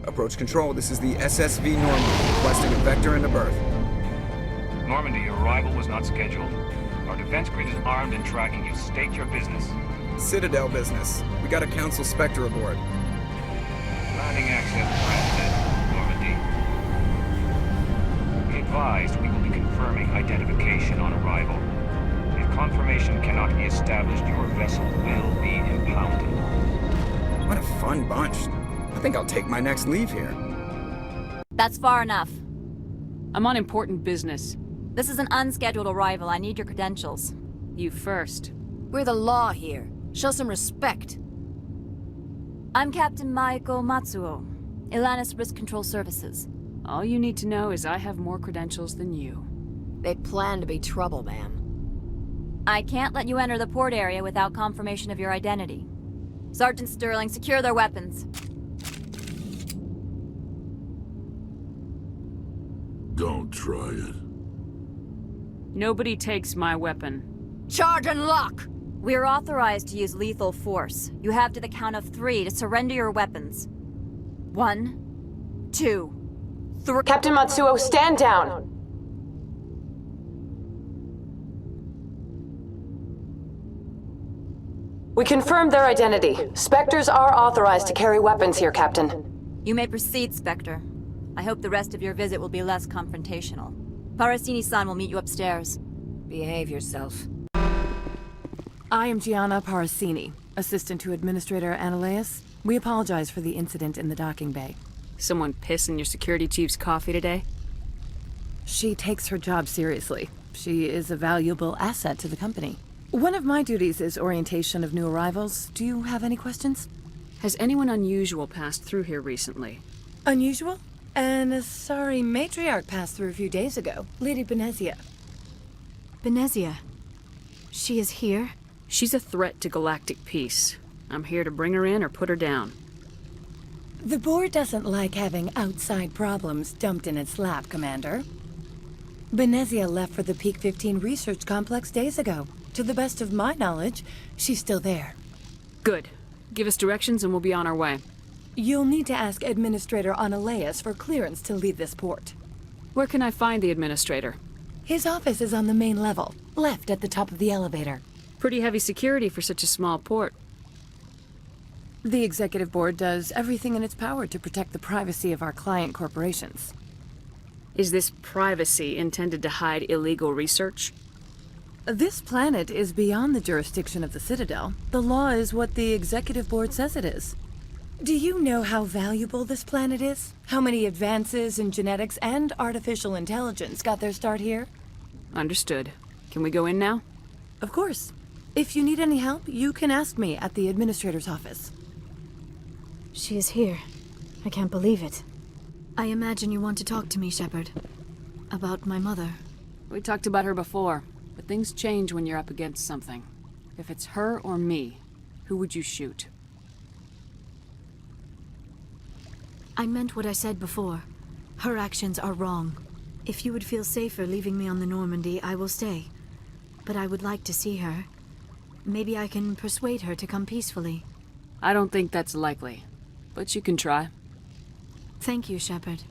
Approach control, this is the SSV Normandy, requesting a vector and a berth. Normandy, your arrival was not scheduled. Our defense grid is armed and tracking you. State your business. Citadel business. We got a Council Spectre aboard. Landing access granted, Normandy. Be advised, we will be confirming identification on arrival. If confirmation cannot be established, your vessel will be impounded. What a fun bunch. I think I'll take my next leave here. That's far enough. I'm on important business. This is an unscheduled arrival. I need your credentials. You first. We're the law here. Show some respect. I'm Captain Maiko Matsuo, Ilanis Risk Control Services. All you need to know is I have more credentials than you. They plan to be trouble, ma'am. I can't let you enter the port area without confirmation of your identity. Sergeant Sterling, secure their weapons. Don't try it. Nobody takes my weapon. Charge and lock! We're authorized to use lethal force. You have to the count of 3 to surrender your weapons. 1, 2, 3. Captain Matsuo, stand down! We confirmed their identity. Spectres are authorized to carry weapons here, Captain. You may proceed, Spectre. I hope the rest of your visit will be less confrontational. Parasini-san will meet you upstairs. Behave yourself. I am Gianna Parasini, assistant to Administrator Analeas. We apologize for the incident in the docking bay. Someone piss in your security chief's coffee today? She takes her job seriously. She is a valuable asset to the company. One of my duties is orientation of new arrivals. Do you have any questions? Has anyone unusual passed through here recently? Unusual? An Asari matriarch passed through a few days ago. Lady Benezia. Benezia? She is here? She's a threat to galactic peace. I'm here to bring her in or put her down. The board doesn't like having outside problems dumped in its lap, Commander. Benezia left for the Peak 15 research complex days ago. To the best of my knowledge, she's still there. Good. Give us directions and we'll be on our way. You'll need to ask Administrator Analeas for clearance to leave this port. Where can I find the Administrator? His office is on the main level, left at the top of the elevator. Pretty heavy security for such a small port. The Executive Board does everything in its power to protect the privacy of our client corporations. Is this privacy intended to hide illegal research? This planet is beyond the jurisdiction of the Citadel. The law is what the Executive Board says it is. Do you know how valuable this planet is? How many advances in genetics and artificial intelligence got their start here? Understood. Can we go in now? Of course. If you need any help, you can ask me at the Administrator's office. She is here. I can't believe it. I imagine you want to talk to me, Shepard. About my mother. We talked about her before, but things change when you're up against something. If it's her or me, who would you shoot? I meant what I said before. Her actions are wrong. If you would feel safer leaving me on the Normandy, I will stay. But I would like to see her. Maybe I can persuade her to come peacefully. I don't think that's likely, but you can try. Thank you, Shepard.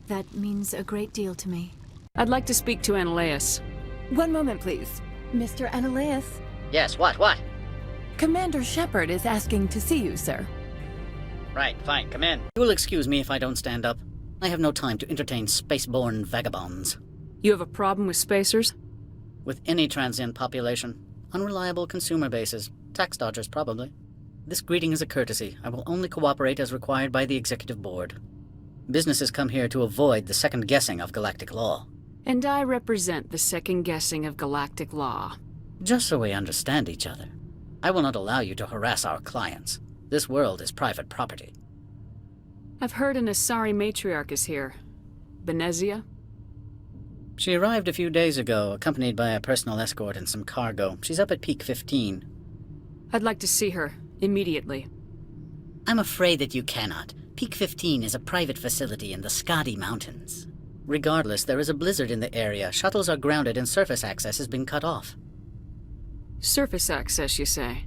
That means a great deal to me. I'd like to speak to Analeas. One moment, please. Mr. Analeas? Yes, what? Commander Shepard is asking to see you, sir. Right, fine, come in. You will excuse me if I don't stand up. I have no time to entertain spaceborne vagabonds. You have a problem with spacers? With any transient population. Unreliable consumer bases. Tax dodgers, probably. This greeting is a courtesy. I will only cooperate as required by the Executive Board. Businesses come here to avoid the second guessing of galactic law. And I represent the second guessing of galactic law. Just so we understand each other. I will not allow you to harass our clients. This world is private property. I've heard an Asari matriarch is here. Benezia? She arrived a few days ago, accompanied by a personal escort and some cargo. She's up at Peak 15. I'd like to see her, immediately. I'm afraid that you cannot. Peak 15 is a private facility in the Skadi Mountains. Regardless, there is a blizzard in the area. Shuttles are grounded and surface access has been cut off. Surface access, you say?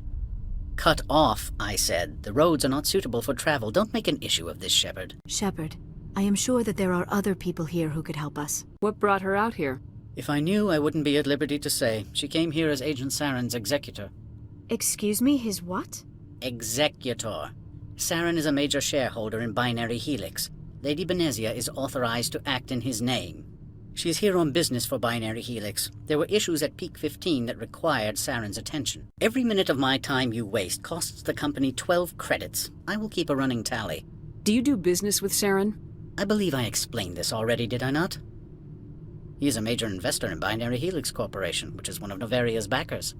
Cut off, I said. The roads are not suitable for travel. Don't make an issue of this, Shepard. Shepard, I am sure that there are other people here who could help us. What brought her out here? If I knew, I wouldn't be at liberty to say. She came here as Agent Saren's executor. Excuse me, his what? Executor. Saren is a major shareholder in Binary Helix. Lady Benezia is authorized to act in his name. She's here on business for Binary Helix. There were issues at Peak 15 that required Saren's attention. Every minute of my time you waste costs the company 12 credits. I will keep a running tally. Do you do business with Saren? I believe I explained this already, did I not? He is a major investor in Binary Helix Corporation, which is one of Noveria's backers.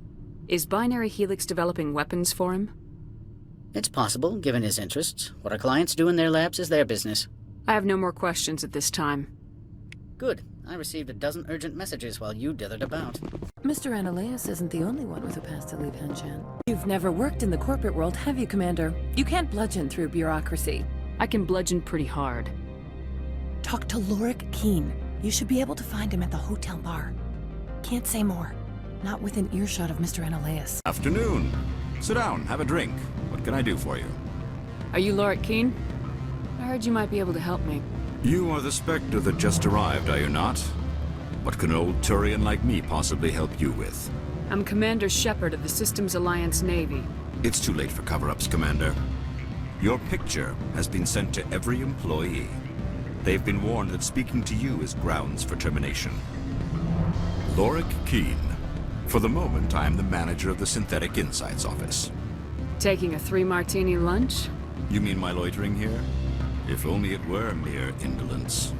Is Binary Helix developing weapons for him? It's possible, given his interests. What our clients do in their labs is their business. I have no more questions at this time. Good. I received a dozen urgent messages while you dithered about. Mr. Analeas isn't the only one with a past to leave Hanshan. You've never worked in the corporate world, have you, Commander? You can't bludgeon through bureaucracy. I can bludgeon pretty hard. Talk to Lorik Keen. You should be able to find him at the hotel bar. Can't say more. Not within earshot of Mr. Analeas. Afternoon. Sit down, have a drink. What can I do for you? Are you Lorik Keen? I heard you might be able to help me. You are the Spectre that just arrived, are you not? What can an old Turian like me possibly help you with? I'm Commander Shepard of the Systems Alliance Navy. It's too late for cover-ups, Commander. Your picture has been sent to every employee. They've been warned that speaking to you is grounds for termination. Lorik Keen. For the moment, I am the manager of the Synthetic Insights Office. Taking a 3-martini lunch? You mean my loitering here? If only it were mere indolence.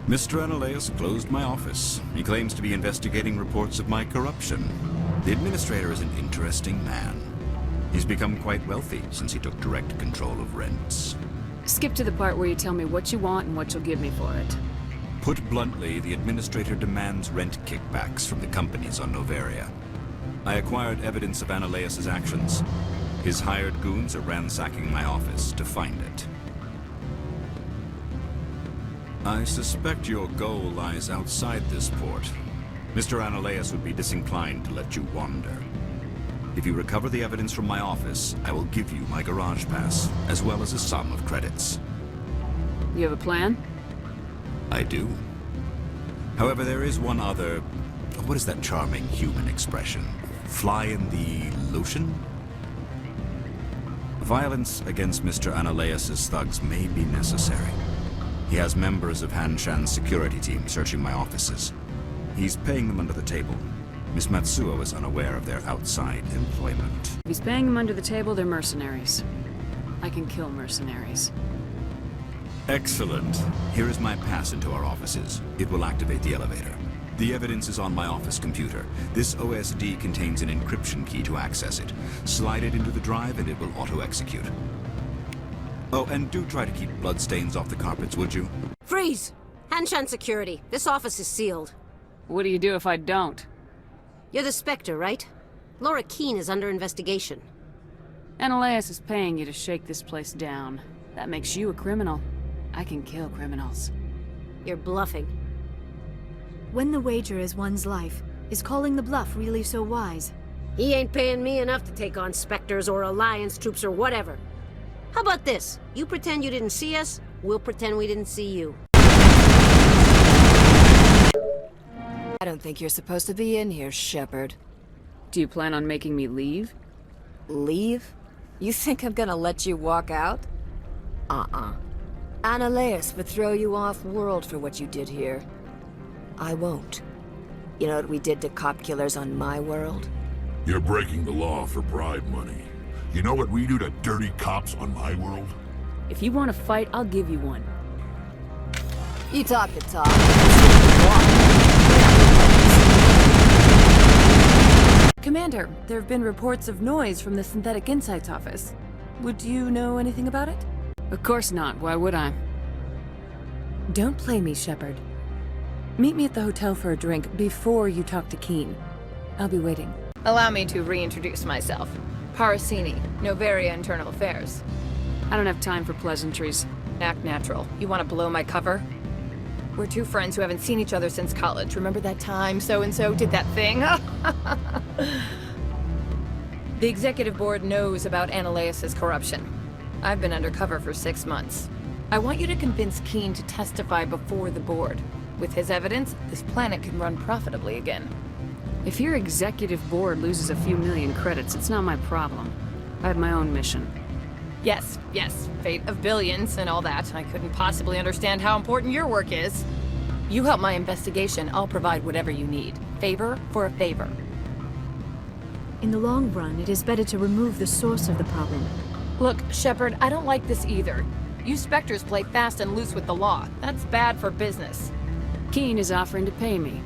Mr. Analeas closed my office. He claims to be investigating reports of my corruption. The administrator is an interesting man. He's become quite wealthy since he took direct control of rents. Skip to the part where you tell me what you want and what you'll give me for it. Put bluntly, the administrator demands rent kickbacks from the companies on Noveria. I acquired evidence of Analeas' actions. His hired goons are ransacking my office to find it. I suspect your goal lies outside this port. Mr. Analeas would be disinclined to let you wander. If you recover the evidence from my office, I will give you my garage pass, as well as a sum of credits. You have a plan? I do. However, there is one other... What is that charming human expression? Fly in the lotion? Violence against Mr. Analeas' thugs may be necessary. He has members of Hanshan's security team searching my offices. He's paying them under the table. Miss Matsuo is unaware of their outside employment. If he's paying them under the table, they're mercenaries. I can kill mercenaries. Excellent. Here is my pass into our offices. It will activate the elevator. The evidence is on my office computer. This OSD contains an encryption key to access it. Slide it into the drive and it will auto-execute. Oh, and do try to keep bloodstains off the carpets, would you? Freeze! Hanshan security. This office is sealed. What do you do if I don't? You're the Spectre, right? Laura Keen is under investigation. Analeas is paying you to shake this place down. That makes you a criminal. I can kill criminals. You're bluffing. When the wager is one's life, is calling the bluff really so wise? He ain't paying me enough to take on Spectres or Alliance troops or whatever. How about this? You pretend you didn't see us, we'll pretend we didn't see you. I don't think you're supposed to be in here, Shepard. Do you plan on making me leave? Leave? You think I'm gonna let you walk out? Analeas would throw you off-world for what you did here. I won't. You know what we did to cop killers on my world? You're breaking the law for bribe money. You know what we do to dirty cops on my world? If you want to fight, I'll give you one. You talk the talk. Commander, there have been reports of noise from the Synthetic Insights office. Would you know anything about it? Of course not. Why would I? Don't play me, Shepard. Meet me at the hotel for a drink before you talk to Keen. I'll be waiting. Allow me to reintroduce myself. Parasini, Noveria Internal Affairs. I don't have time for pleasantries. Act natural. You want to blow my cover? We're two friends who haven't seen each other since college. Remember that time so-and-so did that thing? The executive board knows about Ananias' corruption. I've been undercover for 6 months. I want you to convince Keene to testify before the board. With his evidence, this planet can run profitably again. If your executive board loses a few million credits, it's not my problem. I have my own mission. Yes, fate of billions and all that. I couldn't possibly understand how important your work is. You help my investigation, I'll provide whatever you need. Favor for a favor. In the long run, it is better to remove the source of the problem. Look, Shepard, I don't like this either. You Spectres play fast and loose with the law. That's bad for business. Keene is offering to pay me.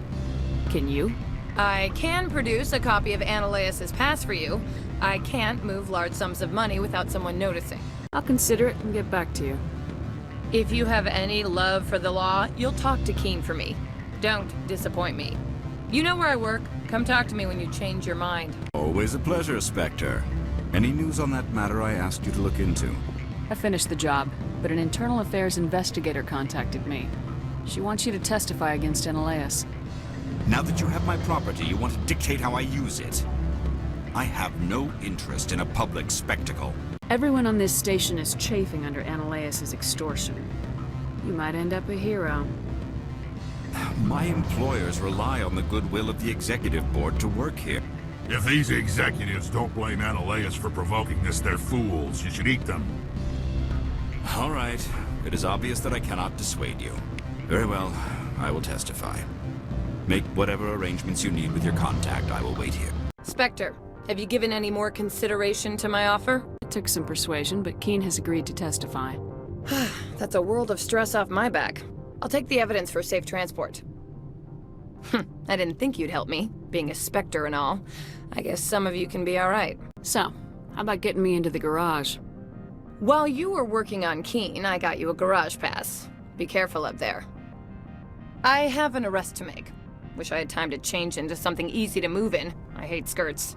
Can you? I can produce a copy of Ananias' pass for you. I can't move large sums of money without someone noticing. I'll consider it and get back to you. If you have any love for the law, you'll talk to Keene for me. Don't disappoint me. You know where I work. Come talk to me when you change your mind. Always a pleasure, Spectre. Any news on that matter I asked you to look into? I finished the job, but an internal affairs investigator contacted me. She wants you to testify against Ananias. Now that you have my property, you want to dictate how I use it. I have no interest in a public spectacle. Everyone on this station is chafing under Ananias' extortion. You might end up a hero. My employers rely on the goodwill of the executive board to work here. If these executives don't blame Ananias for provoking this, they're fools. You should eat them. All right. It is obvious that I cannot dissuade you. Very well. I will testify. Make whatever arrangements you need with your contact. I will wait here. Spectre, have you given any more consideration to my offer? It took some persuasion, but Keene has agreed to testify. That's a world of stress off my back. I'll take the evidence for safe transport. I didn't think you'd help me, being a Spectre and all. I guess some of you can be alright. So, how about getting me into the garage? While you were working on Keene, I got you a garage pass. Be careful up there. I have an arrest to make. Wish I had time to change into something easy to move in. I hate skirts.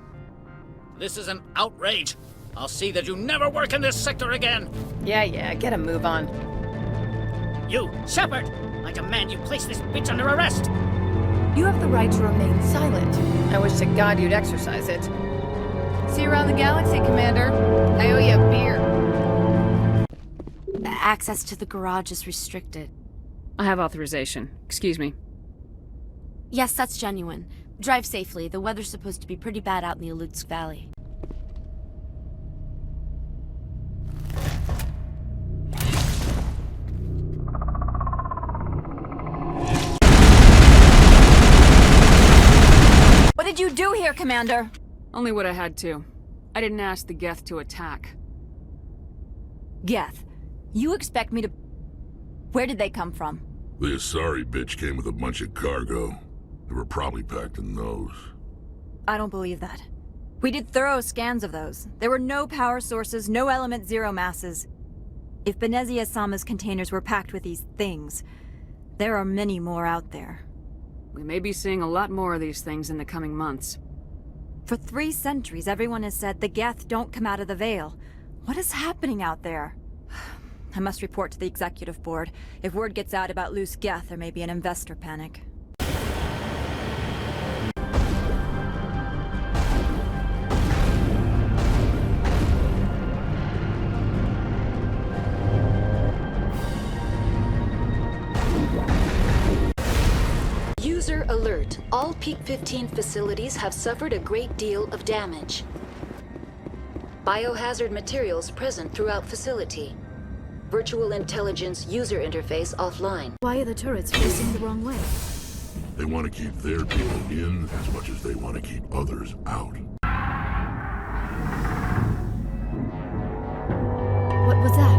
This is an outrage. I'll see that you never work in this sector again. Yeah, get a move on. You, Shepard! I demand you place this bitch under arrest! You have the right to remain silent. I wish to God you'd exercise it. See you around the galaxy, Commander. I owe you a beer. The access to the garage is restricted. I have authorization. Excuse me. Yes, that's genuine. Drive safely. The weather's supposed to be pretty bad out in the Alutsk Valley. What did you do here, Commander? Only what I had to. I didn't ask the Geth to attack. Geth, you expect me to... Where did they come from? The Asari bitch came with a bunch of cargo. They were probably packed in those. I don't believe that. We did thorough scans of those. There were no power sources, no element zero masses. If Benezia-sama's containers were packed with these things, there are many more out there. We may be seeing a lot more of these things in the coming months. For 3 centuries, everyone has said the Geth don't come out of the Veil. What is happening out there? I must report to the executive board. If word gets out about loose Geth, there may be an investor panic. User alert. All Peak 15 facilities have suffered a great deal of damage. Biohazard materials present throughout facility. Virtual intelligence user interface offline. Why are the turrets facing the wrong way? They want to keep their people in as much as they want to keep others out. What was that?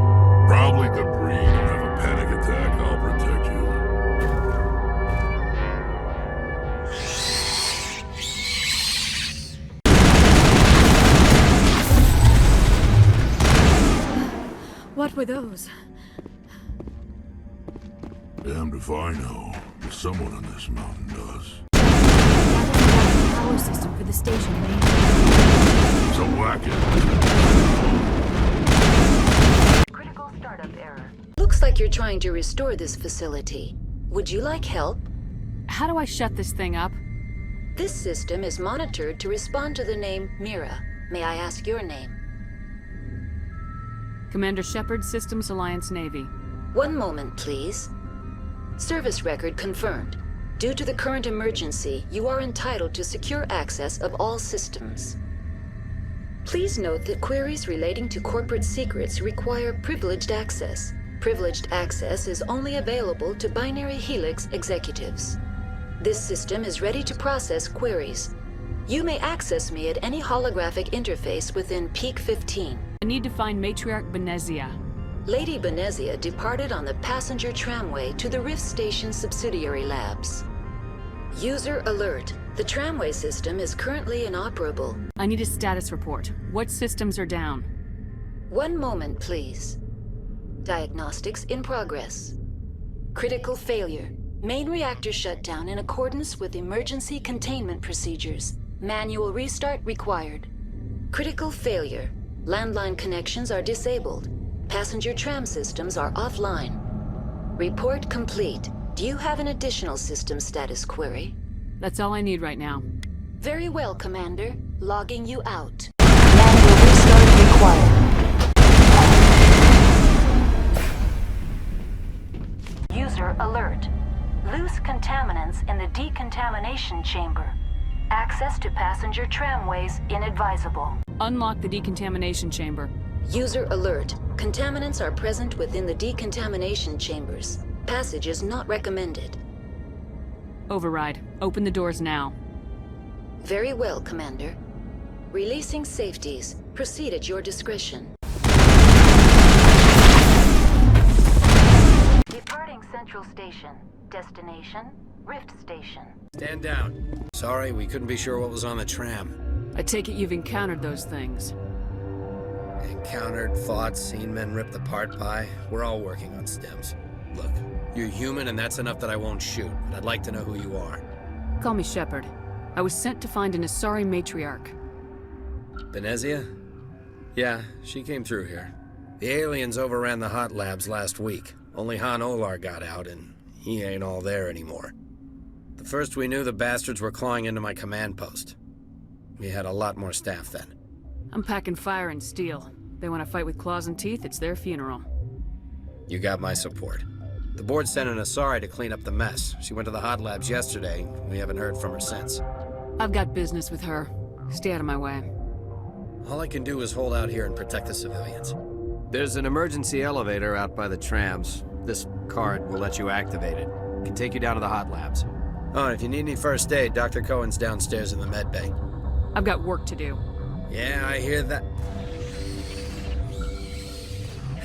Probably debris. Don't have a panic attack. I'll protect you. What were those? Damned if I know, but someone on this mountain does. The power system for the station main. So whack it. Critical startup error. Looks like you're trying to restore this facility. Would you like help? How do I shut this thing up? This system is monitored to respond to the name Mira. May I ask your name? Commander Shepard, Systems Alliance Navy. One moment, please. Service record confirmed. Due to the current emergency, you are entitled to secure access of all systems. Please note that queries relating to corporate secrets require privileged access. Privileged access is only available to Binary Helix executives. This system is ready to process queries. You may access me at any holographic interface within Peak 15. I need to find Matriarch Benezia. Lady Benezia departed on the passenger tramway to the Rift Station subsidiary labs. User alert. The tramway system is currently inoperable. I need a status report. What systems are down? One moment, please. Diagnostics in progress. Critical failure. Main reactor shut down in accordance with emergency containment procedures. Manual restart required. Critical failure. Landline connections are disabled. Passenger tram systems are offline. Report complete. Do you have an additional system status query? That's all I need right now. Very well, Commander. Logging you out. Manual restart required. User alert. Loose contaminants in the decontamination chamber. Access to passenger tramways inadvisable. Unlock the decontamination chamber. User alert. Contaminants are present within the decontamination chambers. Passage is not recommended. Override. Open the doors now. Very well, Commander. Releasing safeties. Proceed at your discretion. Departing Central Station. Destination, Rift Station. Stand down. Sorry, we couldn't be sure what was on the tram. I take it you've encountered those things. Encountered, fought, seen men ripped apart by. We're all working on stems. Look, you're human and that's enough that I won't shoot, but I'd like to know who you are. Call me Shepard. I was sent to find an Asari matriarch. Benezia? Yeah, she came through here. The aliens overran the hot labs last week. Only Han Olar got out and he ain't all there anymore. The first we knew, the bastards were clawing into my command post. We had a lot more staff then. I'm packing fire and steel. They want to fight with claws and teeth, it's their funeral. You got my support. The board sent an Asari to clean up the mess. She went to the hot labs yesterday. We haven't heard from her since. I've got business with her. Stay out of my way. All I can do is hold out here and protect the civilians. There's an emergency elevator out by the trams. This card will let you activate it. Can take you down to the hot labs. Oh, and if you need any first aid, Dr. Cohen's downstairs in the med bay. I've got work to do. Yeah, I hear that.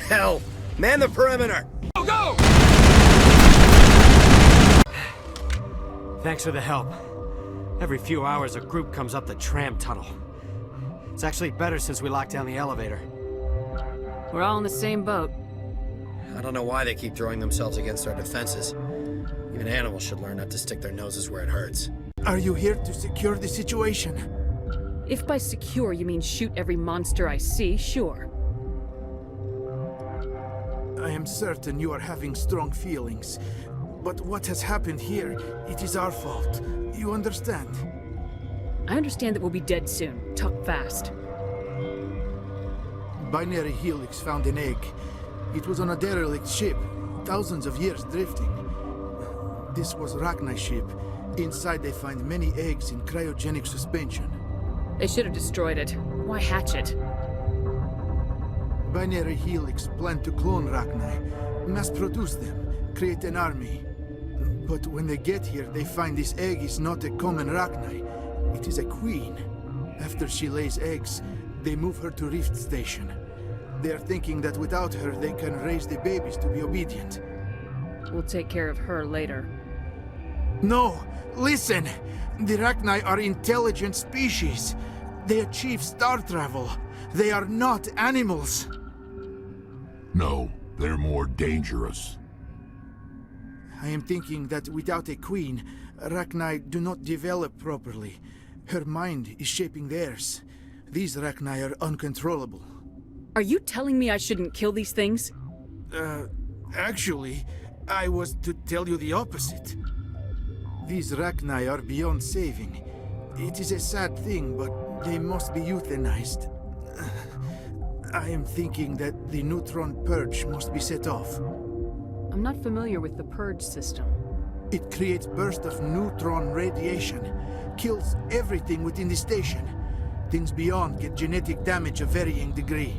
Hell! Man the perimeter! Go, go! Thanks for the help. Every few hours, a group comes up the tram tunnel. It's actually better since we locked down the elevator. We're all in the same boat. I don't know why they keep throwing themselves against our defenses. Even animals should learn not to stick their noses where it hurts. Are you here to secure the situation? If by secure you mean shoot every monster I see, sure. I am certain you are having strong feelings. But what has happened here, it is our fault. You understand? I understand that we'll be dead soon. Talk fast. Binary Helix found an egg. It was on a derelict ship, thousands of years drifting. This was Rachni's ship. Inside they find many eggs in cryogenic suspension. They should have destroyed it. Why hatch it? Binary Helix planned to clone Rachni, mass-produce them, create an army. But when they get here, they find this egg is not a common Rachni. It is a queen. After she lays eggs, they move her to Rift Station. They are thinking that without her, they can raise the babies to be obedient. We'll take care of her later. No! Listen! The Rachni are intelligent species. They achieve star travel. They are not animals. No, they're more dangerous. I am thinking that without a queen, Rachni do not develop properly. Her mind is shaping theirs. These Rachni are uncontrollable. Are you telling me I shouldn't kill these things? Actually, I was to tell you the opposite. These Rachni are beyond saving. It is a sad thing, but They must be euthanized. I am thinking that the neutron purge must be set off. I'm not familiar with the purge system. It creates bursts of neutron radiation, kills everything within the station. Things beyond get genetic damage of varying degree.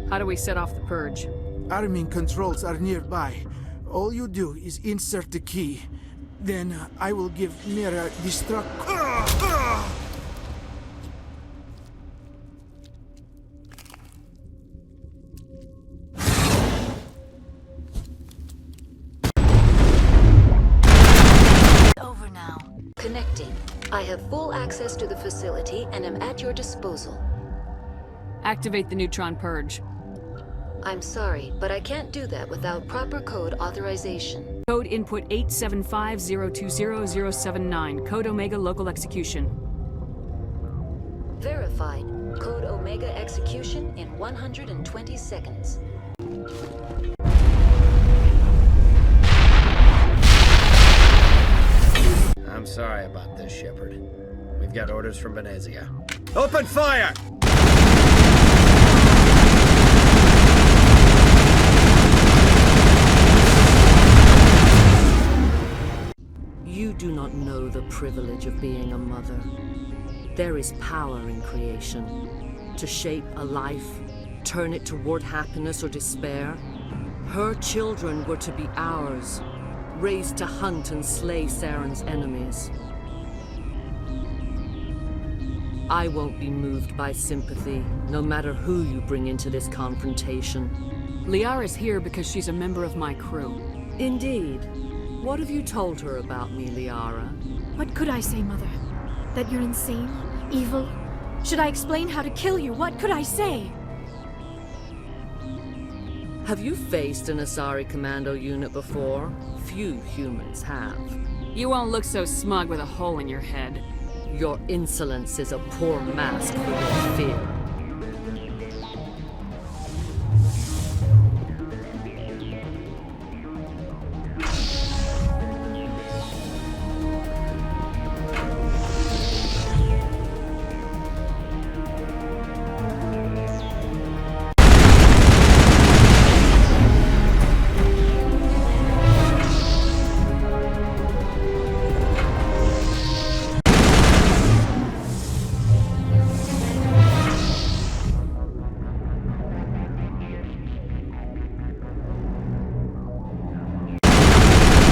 How do we set off the purge? Arming controls are nearby. All you do is insert the key. Then I will give Mira destruct... Over now. Connecting. I have full access to the facility and am at your disposal. Activate the neutron purge. I'm sorry, but I can't do that without proper code authorization. Code input 875020079. Code Omega local execution. Verified. Code Omega execution in 120 seconds. I'm sorry about this, Shepard. We've got orders from Venezia. Open fire! You do not know the privilege of being a mother. There is power in creation. To shape a life, turn it toward happiness or despair. Her children were to be ours, raised to hunt and slay Saren's enemies. I won't be moved by sympathy, no matter who you bring into this confrontation. Liara's here because she's a member of my crew. Indeed. What have you told her about me, Liara? What could I say, Mother? That you're insane? Evil? Should I explain how to kill you? What could I say? Have you faced an Asari commando unit before? Few humans have. You won't look so smug with a hole in your head. Your insolence is a poor mask for your fear.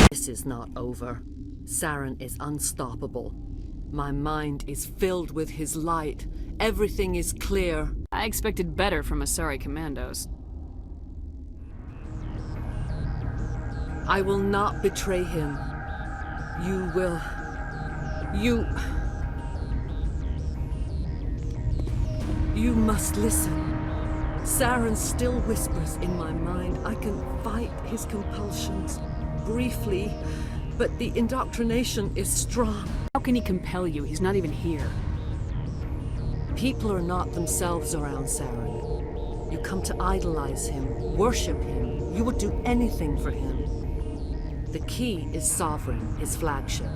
This is not over. Saren is unstoppable. My mind is filled with his light. Everything is clear. I expected better from Asari commandos. I will not betray him. You will... You must listen. Saren still whispers in my mind. I can fight his compulsions. Briefly, but the indoctrination is strong. How can he compel you? He's not even here. People are not themselves around Saren. You come to idolize him, worship him. You would do anything for him. The key is Sovereign, his flagship.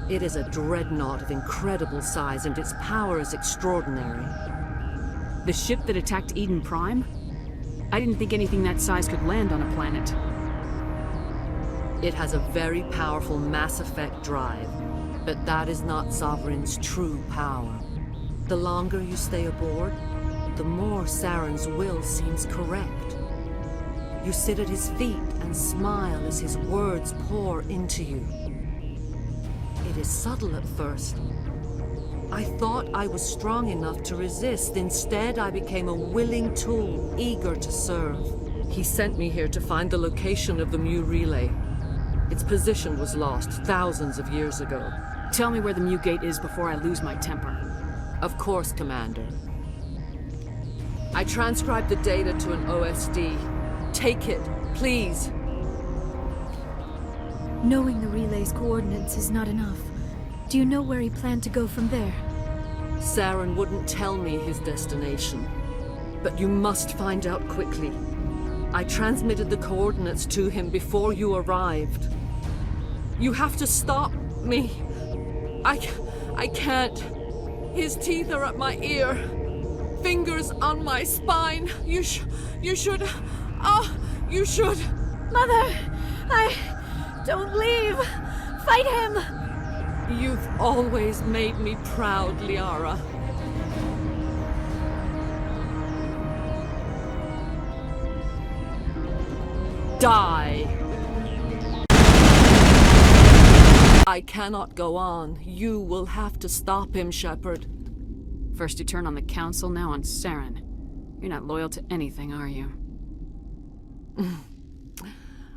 It is a dreadnought of incredible size, and its power is extraordinary. The ship that attacked Eden Prime? I didn't think anything that size could land on a planet. It has a very powerful Mass Effect drive, but that is not Sovereign's true power. The longer you stay aboard, the more Saren's will seems correct. You sit at his feet and smile as his words pour into you. It is subtle at first. I thought I was strong enough to resist. Instead, I became a willing tool, eager to serve. He sent me here to find the location of the Mu relay. Its position was lost thousands of years ago. Tell me where the Mu gate is before I lose my temper. Of course, Commander. I transcribed the data to an OSD. Take it, please. Knowing the relay's coordinates is not enough. Do you know where he planned to go from there? Saren wouldn't tell me his destination. But you must find out quickly. I transmitted the coordinates to him before you arrived. You have to stop me. I can't. His teeth are at my ear. Fingers on my spine. You should... you should... Mother! Don't leave! Fight him! You've always made me proud, Liara. Die! I cannot go on. You will have to stop him, Shepard. First you turn on the Council, now on Saren. You're not loyal to anything, are you?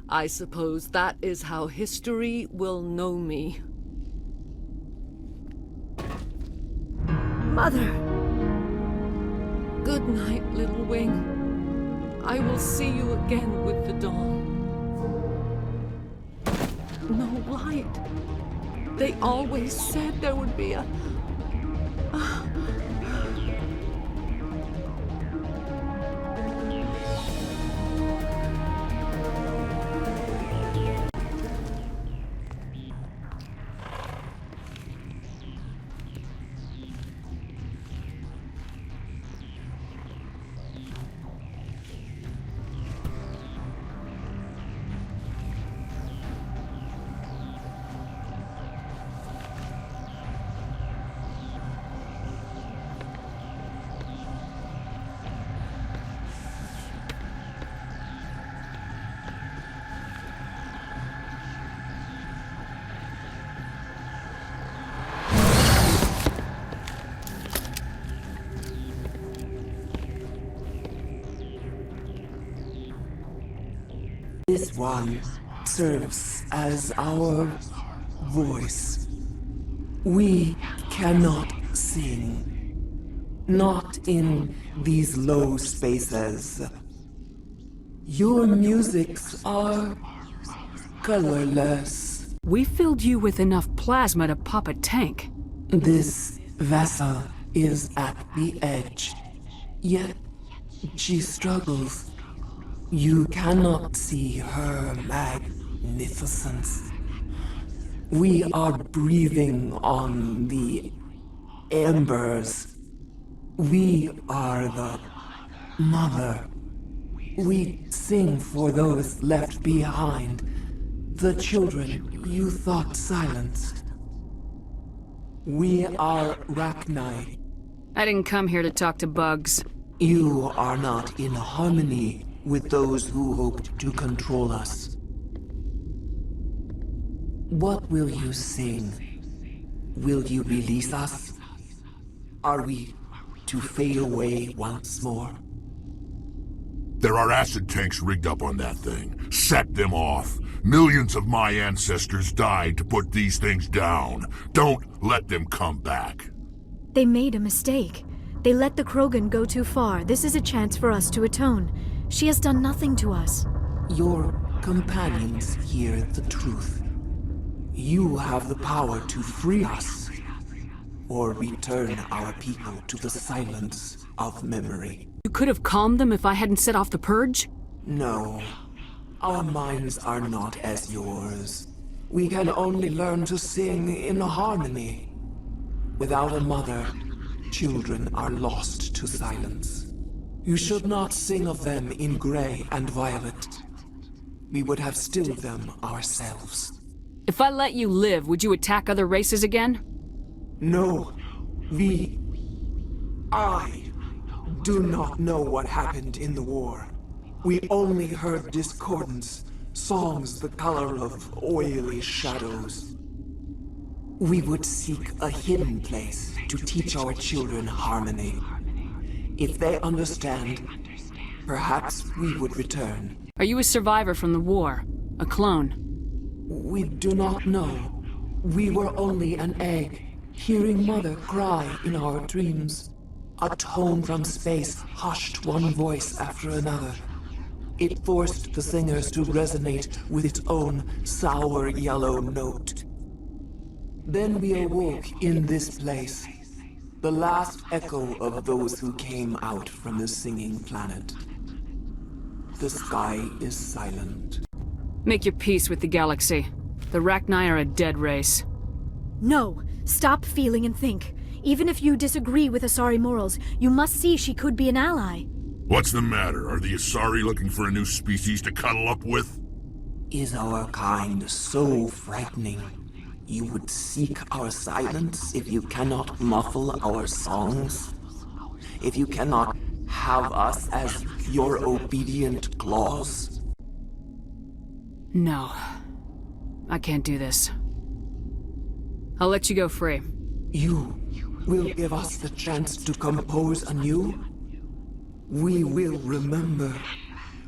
I suppose that is how history will know me. Mother! Good night, little wing. I will see you again with the dawn. No light. They always said there would be a... This one serves as our voice. We cannot sing. Not in these low spaces. Your musics are colorless. We filled you with enough plasma to pop a tank. This vessel is at the edge. Yet she struggles. You cannot see her magnificence. We are breathing on the embers. We are the mother. We sing for those left behind, the children you thought silenced. We are Rachni. I didn't come here to talk to bugs. You are not in harmony with those who hoped to control us. What will you sing? Will you release us? Are we to fade away once more? There are acid tanks rigged up on that thing. Set them off. Millions of my ancestors died to put these things down. Don't let them come back. They made a mistake. They let the Krogan go too far. This is a chance for us to atone. She has done nothing to us. Your companions hear the truth. You have the power to free us, or return our people to the silence of memory. You could have calmed them if I hadn't set off the purge? No. Our minds are not as yours. We can only learn to sing in harmony. Without a mother, children are lost to silence. You should not sing of them in gray and violet. We would have stilled them ourselves. If I let you live, would you attack other races again? No. I do not know what happened in the war. We only heard discordance, songs the color of oily shadows. We would seek a hidden place to teach our children harmony. If they understand, perhaps we would return. Are you a survivor from the war? A clone? We do not know. We were only an egg, hearing Mother cry in our dreams. A tone from space hushed one voice after another. It forced the singers to resonate with its own sour yellow note. Then we awoke in this place, the last echo of those who came out from the singing planet. The sky is silent. Make your peace with the galaxy. The Rachni are a dead race. No! Stop feeling and think. Even if you disagree with Asari morals, you must see she could be an ally. What's the matter? Are the Asari looking for a new species to cuddle up with? Is our kind so frightening? You would seek our silence if you cannot muffle our songs? If you cannot have us as your obedient claws? No. I can't do this. I'll let you go free. You will give us the chance to compose anew? We will remember.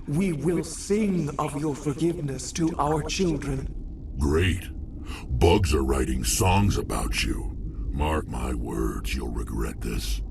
We will sing of your forgiveness to our children. Great. Bugs are writing songs about you. Mark my words, you'll regret this.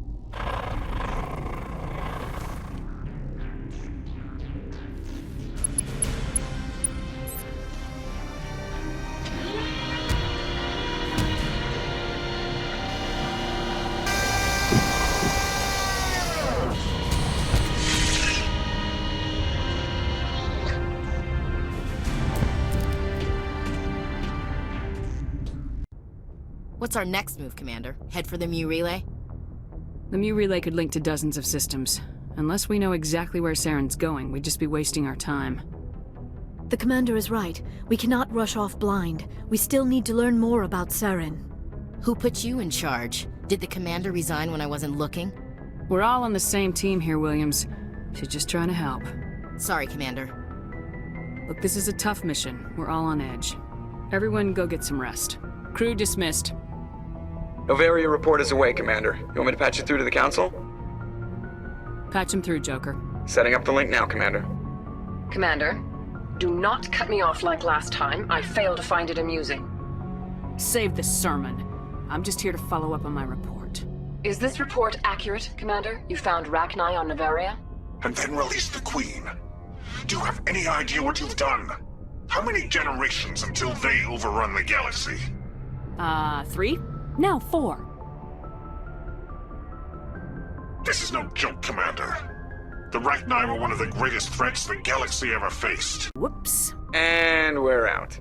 What's our next move, Commander? Head for the Mu Relay? The Mu Relay could link to dozens of systems. Unless we know exactly where Saren's going, we'd just be wasting our time. The Commander is right. We cannot rush off blind. We still need to learn more about Saren. Who put you in charge? Did the Commander resign when I wasn't looking? We're all on the same team here, Williams. She's just trying to help. Sorry, Commander. Look, this is a tough mission. We're all on edge. Everyone go get some rest. Crew dismissed. Noveria report is away, Commander. You want me to patch you through to the Council? Patch him through, Joker. Setting up the link now, Commander. Commander, do not cut me off like last time. I fail to find it amusing. Save the sermon. I'm just here to follow up on my report. Is this report accurate, Commander? You found Rachni on Noveria? And then release the Queen. Do you have any idea what you've done? How many generations until they overrun the galaxy? 3? No, 4. This is no joke, Commander. The Rachni were one of the greatest threats the galaxy ever faced. Whoops. And we're out.